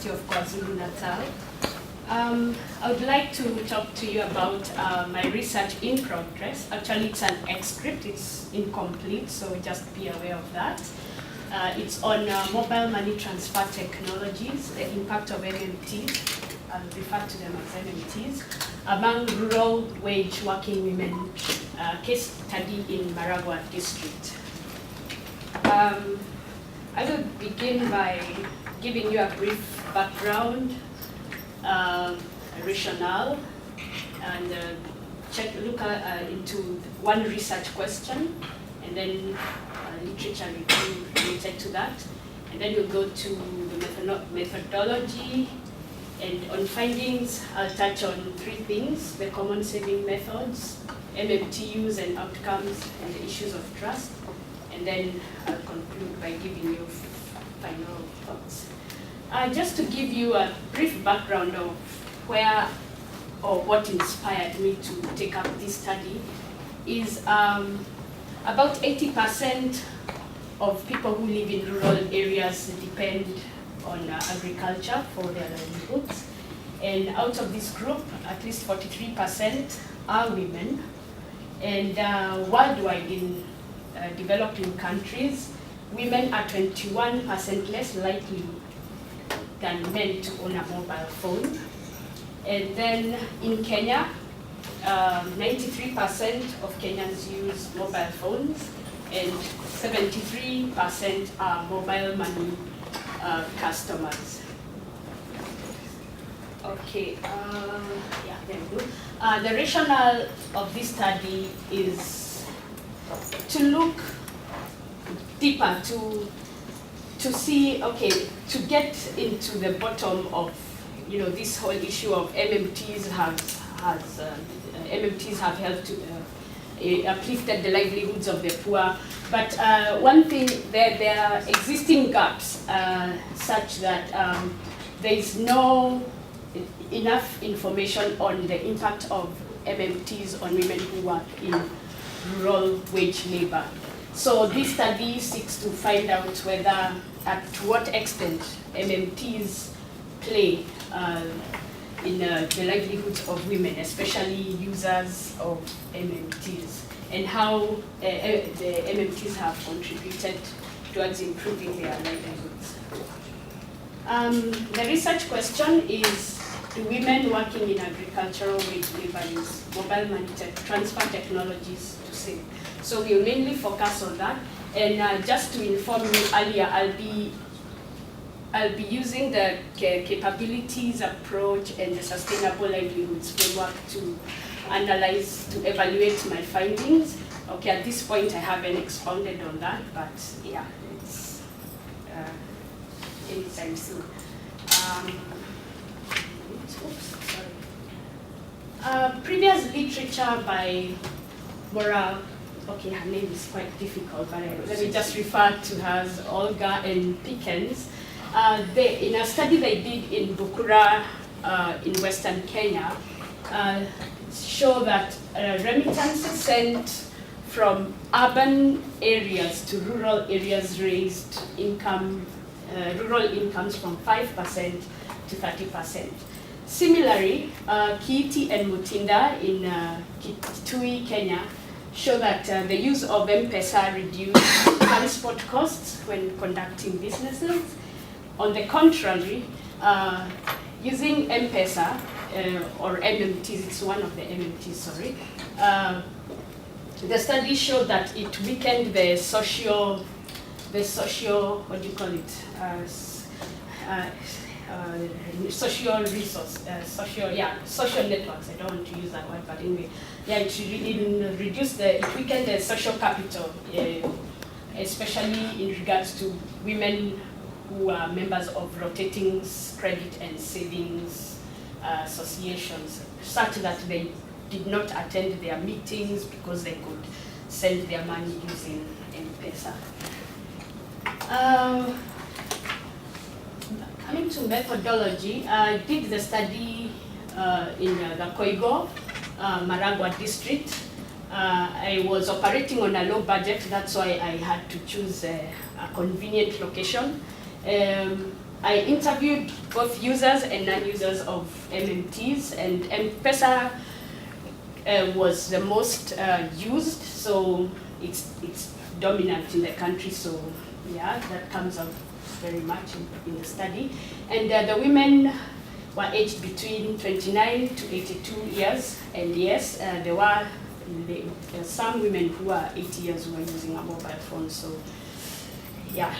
of KwaZulu-Natal. I would like to talk to you about my research in progress. Actually, it's an excerpt, it's incomplete, so just be aware of that. It's on mobile money transfer technologies, the impact of MMTs, I'll refer to them as MMTs, among rural wage working women, case study in Maragua district. I will begin by giving you a brief background, rationale, and look into one research question, and then literature review related to that. And then we'll go to the methodology, and on findings, I'll touch on three things: the common saving methods, MMT use and outcomes, and the issues of trust. And then I'll conclude by giving you final thoughts. Just to give you a brief background of where or what inspired me to take up this study is about 80% of people who live in rural areas depend on agriculture for their livelihoods. And out of this group, at least 43% are women. And worldwide in developing countries, women are 21% less likely than men to own a mobile phone. And then in Kenya, 93% of Kenyans use mobile phones, and 73% are mobile money customers. Okay, yeah, there we go. The rationale of this study is to look deeper, to see, okay, to get into the bottom of, this whole issue of MMTs MMTs have helped to uplifted the livelihoods of the poor. But one thing, there are existing gaps such that there is no enough information on the impact of MMTs on women who work in rural wage labor. So this study seeks to find out whether, to what extent MMTs play in the livelihoods of women, especially users of MMTs, and how the MMTs have contributed towards improving their livelihoods. The research question is, do women working in agricultural wage labor use mobile money transfer technologies to save? So we'll mainly focus on that. And just to inform you earlier, I'll be using the capabilities approach and the sustainable livelihoods framework to analyze, to evaluate my findings. Okay, at this point I haven't expounded on that, but yeah, it's anytime soon. Previous literature by okay, her name is quite difficult, but let me just refer to her as Olga and Pickens. In a study they did in Bukura in Western Kenya, show that remittances sent from urban areas to rural areas raised rural incomes from 5% to 30%. Similarly, Kiiti and Mutinda in Kitui, Kenya, show that the use of M-Pesa reduced transport costs when conducting businesses. On the contrary, using M-Pesa or MMTs, it's one of the MMTs, sorry, the study showed that it weakened the social, what do you call it? Social resource, social networks. I don't want to use that word, but anyway, yeah, it weakened the social capital, especially in regards to women who are members of rotating credit and savings associations, such that they did not attend their meetings because they could send their money using M-Pesa. Coming to methodology, I did the study in the Koigo, Maragua district. I was operating on a low budget, that's why I had to choose a convenient location. I interviewed both users and non-users of MMTs, and M-Pesa was the most used, so it's dominant in the country, so yeah, that comes out very much in the study. And the women were aged between 29 to 82 years, and yes, there were some women who were 80 years who were using a mobile phone, so yeah.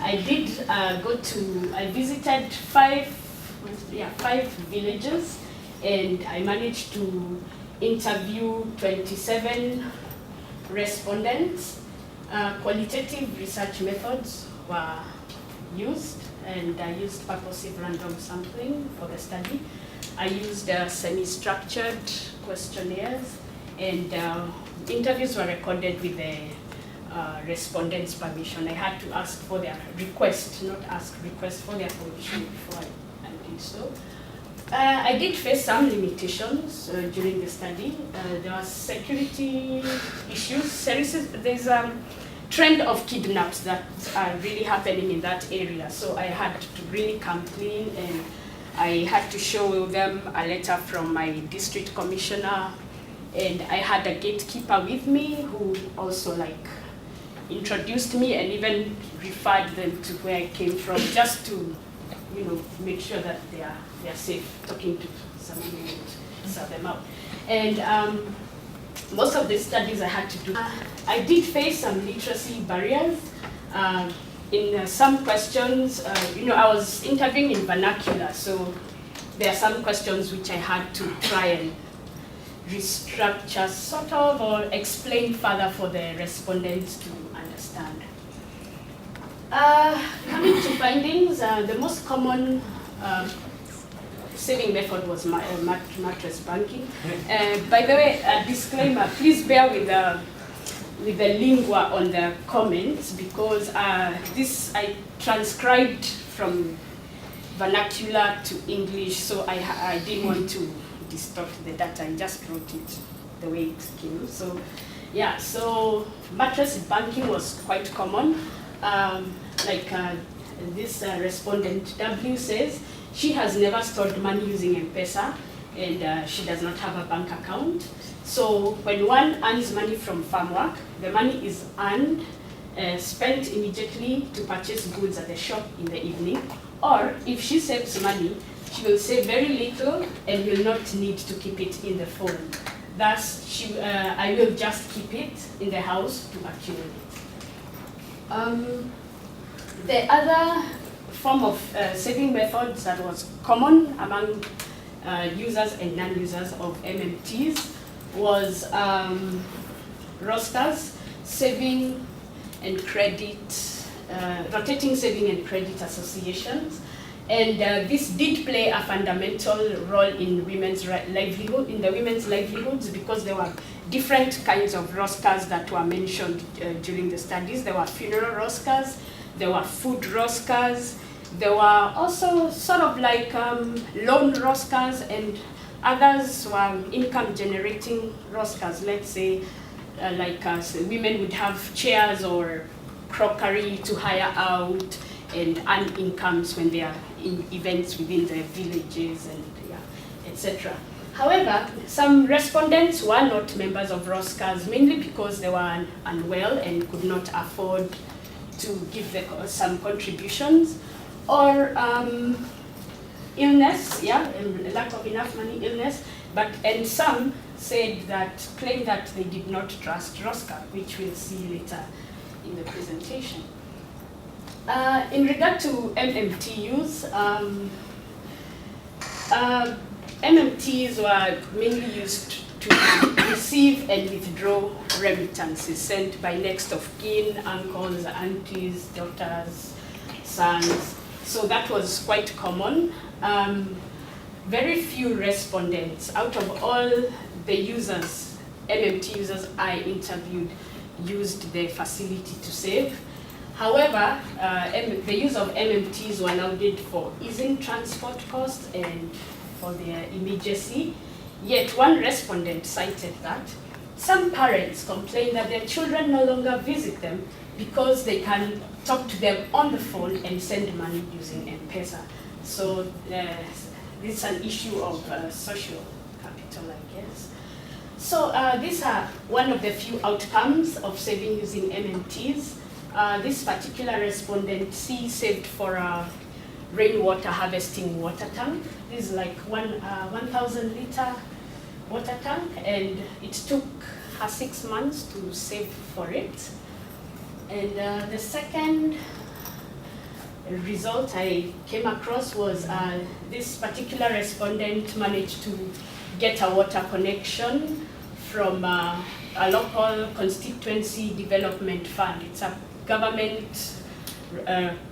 I did I visited five villages, and I managed to interview 27 respondents. Qualitative research methods were used, and I used purposive random sampling for the study. I used semi-structured questionnaires, and interviews were recorded with the respondents' permission. I had to ask for their request, request for their permission before I did so. I did face some limitations during the study. There were security issues. There's a trend of kidnaps that are really happening in that area, so I had to really come clean, and I had to show them a letter from my district commissioner, and I had a gatekeeper with me who also introduced me and even referred them to where I came from, just to make sure that they are safe, talking to someone who would sort them out. And most of the studies I had to do, I did face some literacy barriers. In some questions, I was interviewing in vernacular, so there are some questions which I had to try and restructure sort of, or explain further for the respondents to understand. Coming to findings, the most common saving method was mattress banking. By the way, a disclaimer, please bear with the lingua on the comments, because this I transcribed from vernacular to English, so I didn't want to distort the data. I just wrote it the way it came. So yeah, so mattress banking was quite common. This respondent W says she has never stored money using M-Pesa, and she does not have a bank account. So when one earns money from farm work, the money is earned, spent immediately to purchase goods at the shop in the evening, or if she saves money, she will save very little and will not need to keep it in the phone. Thus, I will just keep it in the house to accumulate. The other form of saving methods that was common among users and non-users of MMTs was rosters, saving and credit, rotating saving and credit associations. And this did play a fundamental role in women's livelihood, in the women's livelihoods, because there were different kinds of rosters that were mentioned during the studies. There were funeral rosters, there were food rosters, there were also sort of loan rosters, and others were income generating rosters. Let's say women would have chairs or crockery to hire out and earn incomes when they are in events within the villages, and etc. However, some respondents were not members of rosters, mainly because they were unwell and could not afford to give some contributions, or illness, lack of enough money, illness. And some claimed that they did not trust Rosca, which we'll see later in the presentation. In regard to MMTs, MMTs were mainly used to receive and withdraw remittances sent by next of kin, uncles, aunties, daughters, sons. So that was quite common. Very few respondents out of all the users, MMT users I interviewed, used the facility to save. However, the use of MMTs were allowed for easing transport costs and for their immediacy. Yet one respondent cited that some parents complain that their children no longer visit them because they can talk to them on the phone and send money using M-Pesa. So this is an issue of social capital, I guess. So these are one of the few outcomes of saving using MMTs. This particular respondent, C, saved for a rainwater harvesting water tank. This is like 1,000 liter water tank, and it took her 6 months to save for it. And the second result I came across was this particular respondent managed to get a water connection from a local constituency development fund. It's a government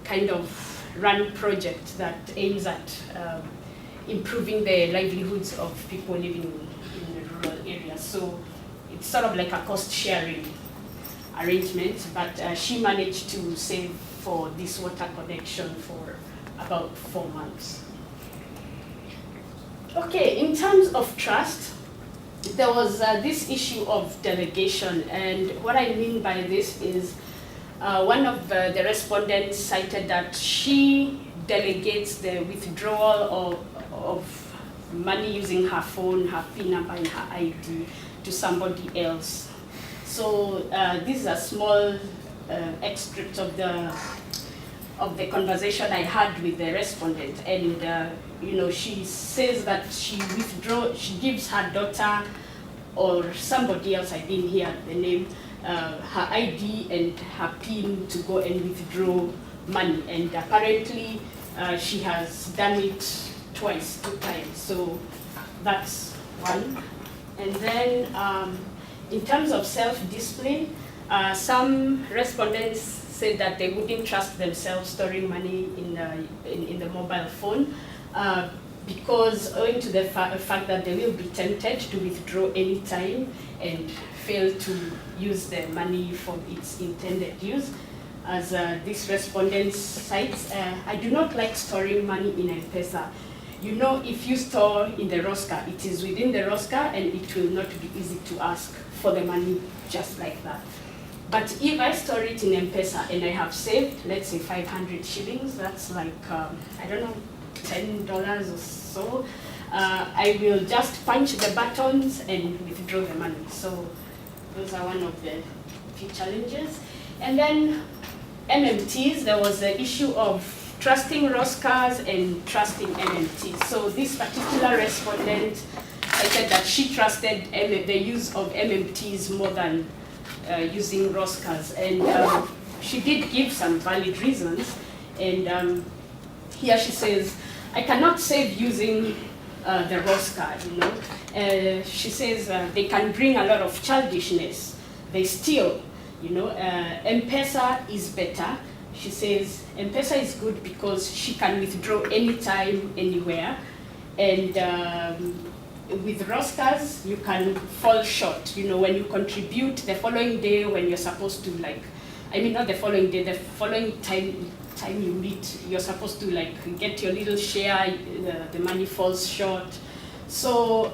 kind of run project that aims at improving the livelihoods of people living in the rural areas. So it's sort of like a cost sharing arrangement, but she managed to save for this water connection for about 4 months. Okay, in terms of trust, there was this issue of delegation, and what I mean by this is one of the respondents cited that she delegates the withdrawal of money using her phone, her PIN number, and her ID to somebody else. So this is a small extract of the conversation I had with the respondent, and she says that she gives her daughter or somebody else, I didn't hear the name, her ID and her PIN to go and withdraw money, and apparently she has done it two times. So that's one. And then in terms of self-discipline, some respondents said that they wouldn't trust themselves storing money in the mobile phone because owing to the fact that they will be tempted to withdraw any time and fail to use the money for its intended use. As this respondent cites, I do not like storing money in M-Pesa. If you store in the Rosca, it is within the Rosca and it will not be easy to ask for the money just like that. But if I store it in M-Pesa and I have saved, let's say 500 shillings, that's like, I don't know, $10 or so, I will just punch the buttons and withdraw the money. So those are one of the few challenges. And then MMTs, there was the issue of trusting Roscas and trusting MMTs. So this particular respondent, I said that she trusted the use of MMTs more than using Roscas, and she did give some valid reasons, and here she says, I cannot save using the Rosca, she says they can bring a lot of childishness, they steal, M-Pesa is better. She says M-Pesa is good because she can withdraw anytime, anywhere, and with Roscas, you can fall short. When you contribute the following day when you're supposed to not the following day, the following time you meet, you're supposed to get your little share, the money falls short. So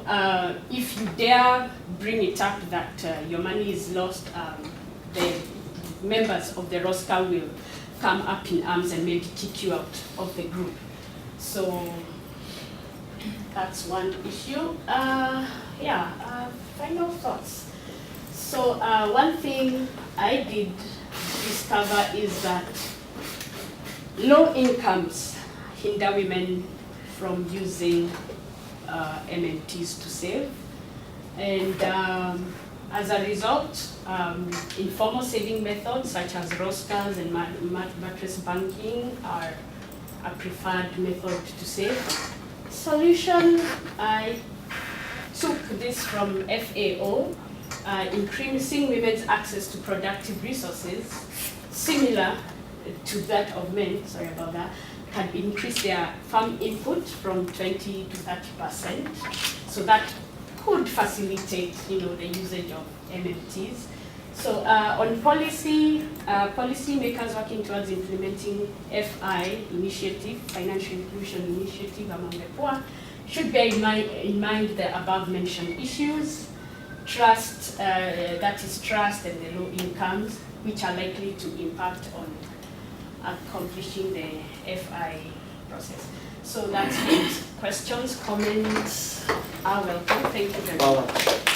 if you dare bring it up that your money is lost, the members of the Rosca will come up in arms and maybe kick you out of the group. So that's one issue. Final thoughts. So one thing I did discover is that low incomes hinder women from using MMTs to save. And as a result, informal saving methods such as Roscas and mattress banking are a preferred method to save. Solution, I took this from FAO, increasing women's access to productive resources, similar to that of men, sorry about that, can increase their farm input from 20 to 30%. So that could facilitate, the usage of MMTs. So on policy, policymakers working towards implementing FI initiative, financial inclusion initiative among the poor, should bear in mind the above mentioned issues. trust, that is trust and the low incomes, which are likely to impact on accomplishing the FI process. So that's it. Questions, comments are welcome. Thank you very much.